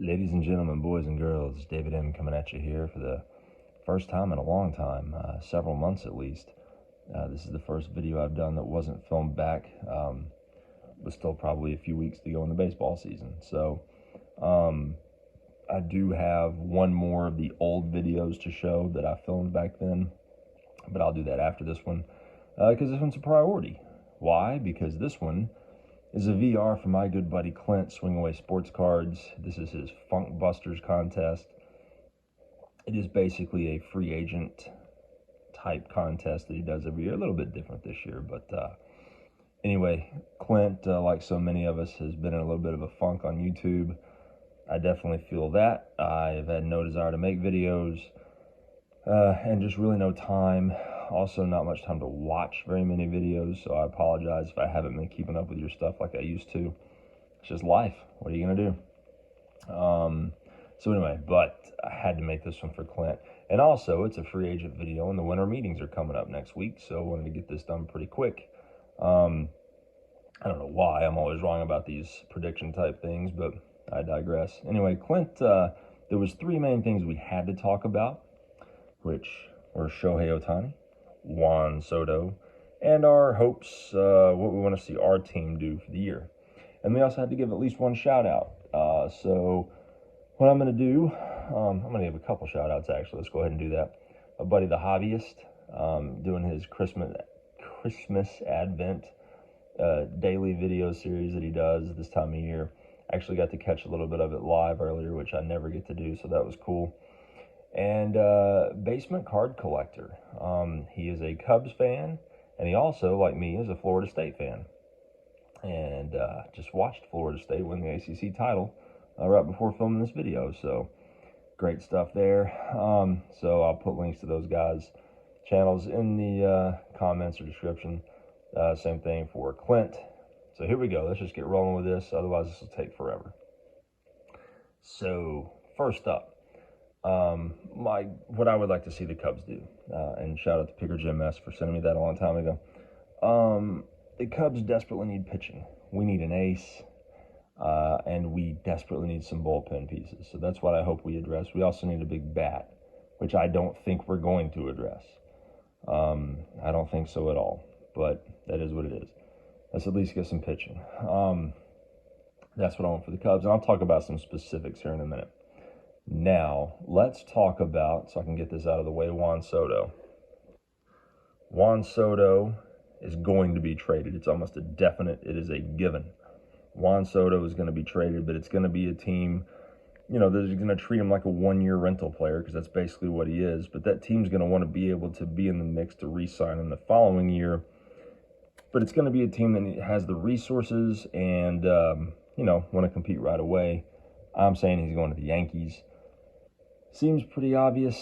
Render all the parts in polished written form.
Ladies and gentlemen, boys and girls, David M. coming at you here for the first time in a long time, several months at least. This is the first video I've done that wasn't filmed back, but still probably a few weeks to go in the baseball season. So I do have one more of the old videos to show that I filmed back then, but I'll do that after this one because this one's a priority. Why? Because this one is a VR for my good buddy Clint, Swing Away Sports Cards. This is his Funk Busters contest. It is basically a free agent type contest that he does every year. A little bit different this year, but anyway, Clint, like so many of us, has been in a little bit of a funk on YouTube. I definitely feel that. I've had no desire to make videos and just really no time. Also, not much time to watch very many videos, so I apologize if I haven't been keeping up with your stuff like I used to. It's just life. What are you going to do? So anyway, but I had to make this one for Clint. And also, it's a free agent video, and the winter meetings are coming up next week, so I wanted to get this done pretty quick. I don't know why. I'm always wrong about these prediction type things, but I digress. Anyway, Clint, there was three main things we had to talk about, which were Shohei Ohtani, Juan Soto, and our hopes, what we want to see our team do for the year. And we also had to give at least one shout out. So what I'm going to do, I'm going to give a couple shout outs actually. Let's go ahead and do that. My buddy the Hobbyist, doing his Christmas Advent daily video series that he does this time of year. Actually got to catch a little bit of it live earlier, which I never get to do, so that was cool. And Basement Card Collector. He is a Cubs fan, and he also, like me, is a Florida State fan. And just watched Florida State win the ACC title right before filming this video. So great stuff there. So I'll put links to those guys' channels in the comments or description. Same thing for Clint. So here we go. Let's just get rolling with this. Otherwise, this will take forever. So first up, what I would like to see the Cubs do, and shout out to Picker Jim S for sending me that a long time ago. The Cubs desperately need pitching. We need an ace, and we desperately need some bullpen pieces. So that's what I hope we address. We also need a big bat, which I don't think we're going to address. I don't think so at all, but that is what it is. Let's at least get some pitching. That's what I want for the Cubs, and I'll talk about some specifics here in a minute. Now, let's talk about, so I can get this out of the way, Juan Soto. Juan Soto is going to be traded. It's almost a definite, it is a given. Juan Soto is going to be traded, but it's going to be a team, that's going to treat him like a one-year rental player, because that's basically what he is. But that team's going to want to be able to be in the mix to re-sign him the following year. But it's going to be a team that has the resources and, want to compete right away. I'm saying he's going to the Yankees. Seems pretty obvious.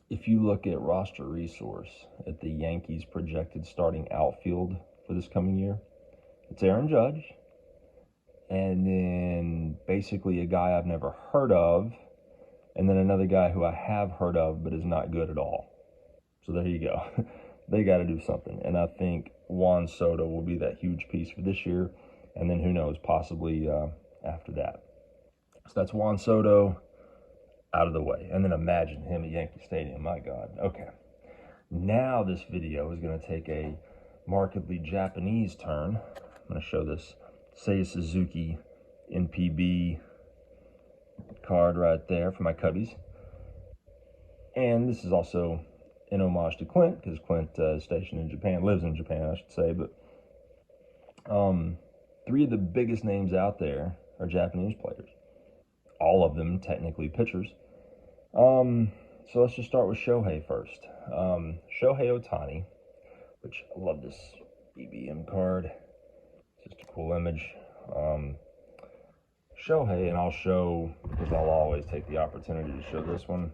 If you look at roster resource at the Yankees' projected starting outfield for this coming year, it's Aaron Judge, and then basically a guy I've never heard of, and then another guy who I have heard of but is not good at all. So there you go. They got to do something, and I think Juan Soto will be that huge piece for this year, and then who knows, possibly after that. So that's Juan Soto out of the way. And then imagine him at Yankee Stadium. My God. Okay. Now this video is going to take a markedly Japanese turn. I'm going to show this Seiya Suzuki NPB card right there for my Cubbies. And this is also an homage to Clint, because Clint is stationed in Japan, lives in Japan, I should say. But three of the biggest names out there are Japanese players. All of them technically pitchers. So let's just start with Shohei first. Shohei Ohtani, which I love this BBM card. It's just a cool image. Shohei, and I'll show, because I'll always take the opportunity to show this one.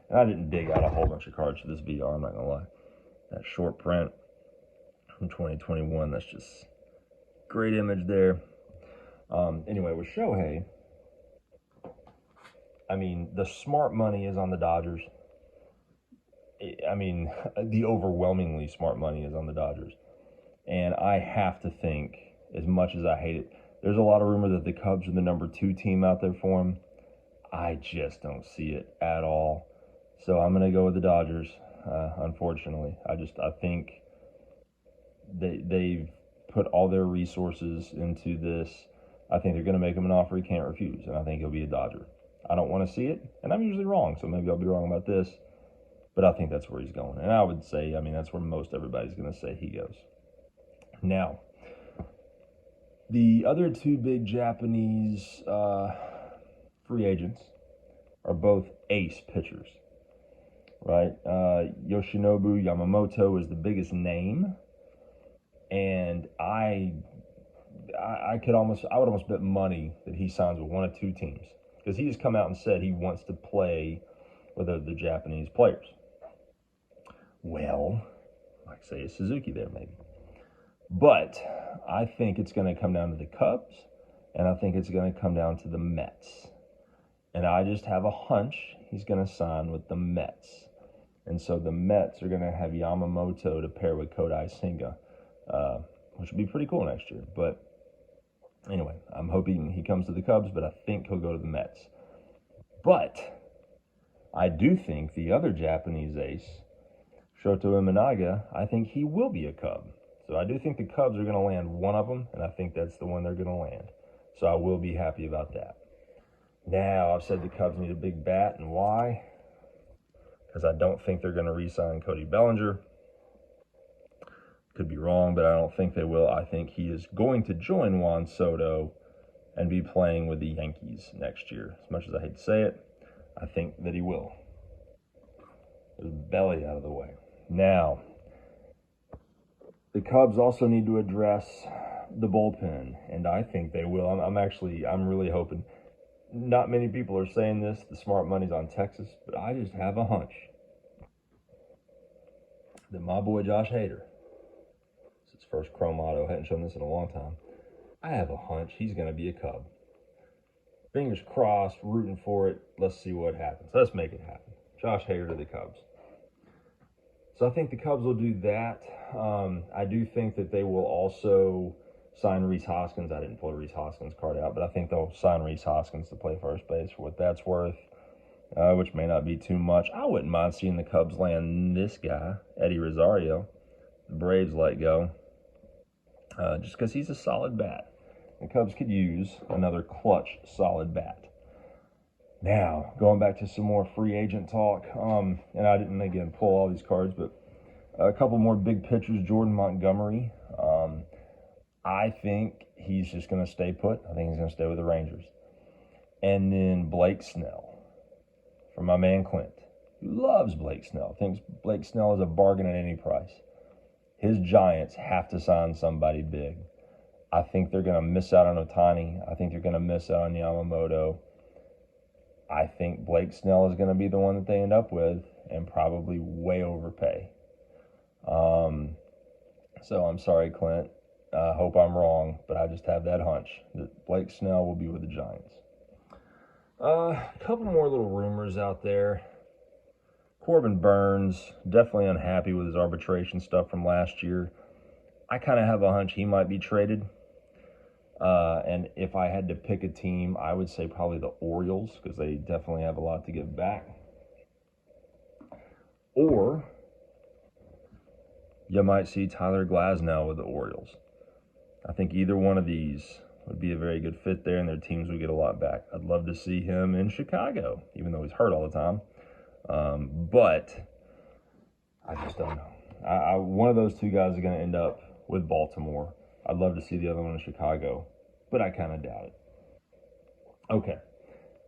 And I didn't dig out a whole bunch of cards for this VR, I'm not going to lie. That short print from 2021, that's just great image there. Anyway, with Shohei, I mean, the smart money is on the Dodgers. I mean, the overwhelmingly smart money is on the Dodgers. And I have to think, as much as I hate it, There's a lot of rumor that the Cubs are the number 2 team out there for him. I just don't see it at all. So I'm going to go with the Dodgers, unfortunately. I think they've put all their resources into this. I think they're going to make him an offer he can't refuse, and I think he'll be a Dodger. I don't want to see it, and I'm usually wrong, so maybe I'll be wrong about this, but I think that's where he's going. And I would say, that's where most everybody's going to say he goes. Now, the other 2 big Japanese free agents are both ace pitchers, right? Yoshinobu Yamamoto is the biggest name, and I would almost bet money that he signs with one of 2 teams, because he just come out and said he wants to play with the Japanese players. Well, like say a Suzuki there maybe. But I think it's going to come down to the Cubs, and I think it's going to come down to the Mets. And I just have a hunch he's going to sign with the Mets. And so the Mets are going to have Yamamoto to pair with Kodai Senga, which would be pretty cool next year. But anyway, I'm hoping he comes to the Cubs, but I think he'll go to the Mets. But I do think the other Japanese ace, Shoto Imanaga, I think he will be a Cub. So I do think the Cubs are going to land one of them, and I think that's the one they're going to land. So I will be happy about that. Now, I've said the Cubs need a big bat, and why? Because I don't think they're going to re-sign Cody Bellinger. Could be wrong, but I don't think they will. I think he is going to join Juan Soto and be playing with the Yankees next year. As much as I hate to say it, I think that he will. His belly out of the way. Now, the Cubs also need to address the bullpen, and I think they will. I'm really hoping. Not many people are saying this. The smart money's on Texas, but I just have a hunch that my boy Josh Hader, it's his first Chrome Auto, hadn't shown this in a long time. I have a hunch he's going to be a Cub. Fingers crossed, rooting for it. Let's see what happens. Let's make it happen. Josh Hader to the Cubs. So I think the Cubs will do that. I do think that they will also sign Rhys Hoskins. I didn't pull a Rhys Hoskins card out, but I think they'll sign Rhys Hoskins to play first base for what that's worth, which may not be too much. I wouldn't mind seeing the Cubs land this guy, Eddie Rosario. The Braves let go, just because he's a solid bat. The Cubs could use another clutch, solid bat. Now, going back to some more free agent talk, and I didn't, again, pull all these cards, but a couple more big pitchers. Jordan Montgomery. I think he's just going to stay put. I think he's going to stay with the Rangers. And then Blake Snell, from my man Clint, who loves Blake Snell, thinks Blake Snell is a bargain at any price. His Giants have to sign somebody big. I think they're going to miss out on Ohtani. I think they're going to miss out on Yamamoto. I think Blake Snell is going to be the one that they end up with, and probably way overpay. So I'm sorry, Clint. I hope I'm wrong, but I just have that hunch that Blake Snell will be with the Giants. A couple more little rumors out there. Corbin Burns, definitely unhappy with his arbitration stuff from last year. I kind of have a hunch he might be traded. And if I had to pick a team, I would say probably the Orioles, because they definitely have a lot to give back. Or you might see Tyler Glasnow with the Orioles. I think either one of these would be a very good fit there, and their teams would get a lot back. I'd love to see him in Chicago, even though he's hurt all the time. But I just don't know. One of those two guys is going to end up with Baltimore. I'd love to see the other one in Chicago, but I kind of doubt it. Okay,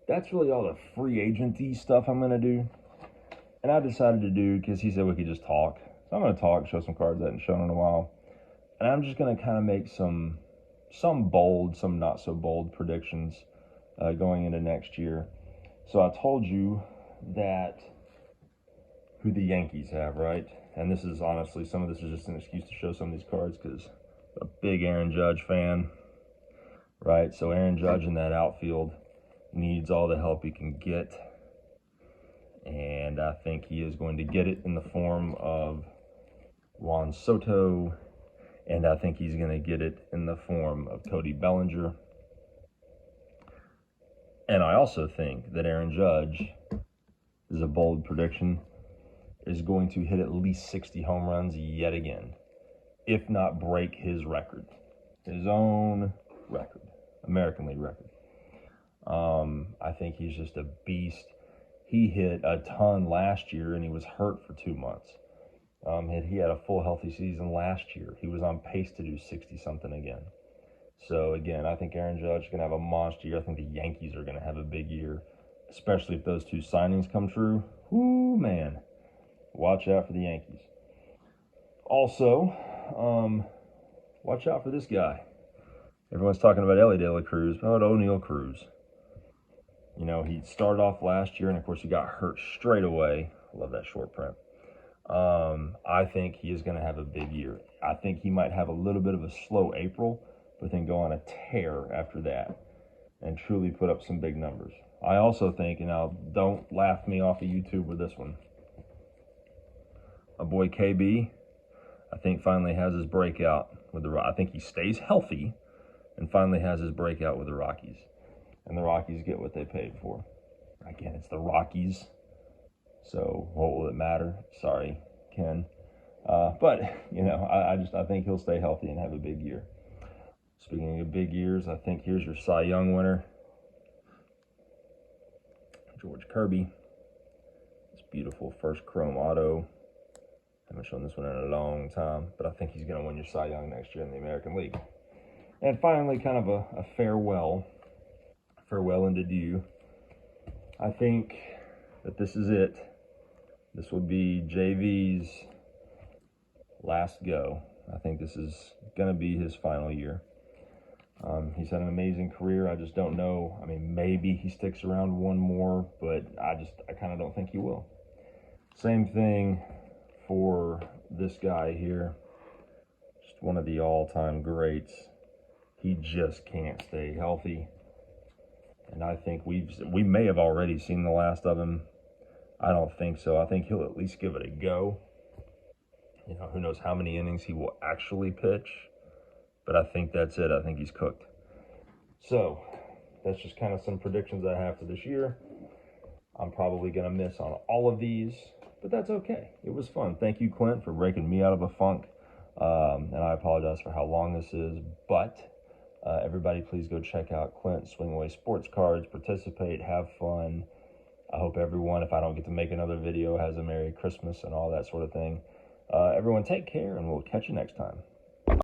that's really all the free agency stuff I'm going to do. And I decided to do, because he said we could just talk. So I'm going to talk, show some cards I haven't shown in a while. And I'm just going to kind of make some bold, some not so bold predictions going into next year. So I told you that who the Yankees have, right? And this is honestly, some of this is just an excuse to show some of these cards because I'm a big Aaron Judge fan, right? So Aaron Judge in that outfield needs all the help he can get. And I think he is going to get it in the form of Juan Soto. And I think he's going to get it in the form of Cody Bellinger. And I also think that Aaron Judge, this is a bold prediction, is going to hit at least 60 home runs yet again, if not break his record, his own record, American League record. I think he's just a beast. He hit a ton last year, and he was hurt for 2 months. He had a full healthy season last year. He was on pace to do 60-something again. So, again, I think Aaron Judge is going to have a monster year. I think the Yankees are going to have a big year, especially if those two signings come true. Whoo, man. Watch out for the Yankees. Also, watch out for this guy. Everyone's talking about Ellie De La Cruz, but O'Neal Cruz. You know, he started off last year, and of course he got hurt straight away. I love that short print. I think he is going to have a big year. I think he might have a little bit of a slow April, but then go on a tear after that and truly put up some big numbers. I also think, and now don't laugh me off of YouTube with this one, my boy KB, I think finally has his breakout with the Rockies. I think he stays healthy and finally has his breakout with the Rockies. And the Rockies get what they paid for. Again, it's the Rockies. So what will it matter? Sorry, Ken. But, you know, I think he'll stay healthy and have a big year. Speaking of big years, I think here's your Cy Young winner, George Kirby. It's beautiful first chrome auto. I haven't shown this one in a long time, but I think he's going to win your Cy Young next year in the American League. And finally, kind of a farewell and adieu. I think that this is it. This will be JV's last go. I think this is going to be his final year. He's had an amazing career. I just don't know. I mean, maybe he sticks around one more, but I kind of don't think he will. Same thing for this guy here. Just one of the all-time greats. He just can't stay healthy. And I think we may have already seen the last of him. I don't think so. I think he'll at least give it a go. You know, who knows how many innings he will actually pitch. But I think that's it. I think he's cooked. So, that's just kind of some predictions I have for this year. I'm probably going to miss on all of these, but that's okay. It was fun. Thank you, Clint, for breaking me out of a funk. And I apologize for how long this is, but everybody please go check out Clint Swing Away Sports Cards. Participate, have fun. I hope everyone, if I don't get to make another video, has a Merry Christmas and all that sort of thing. Everyone take care, and we'll catch you next time.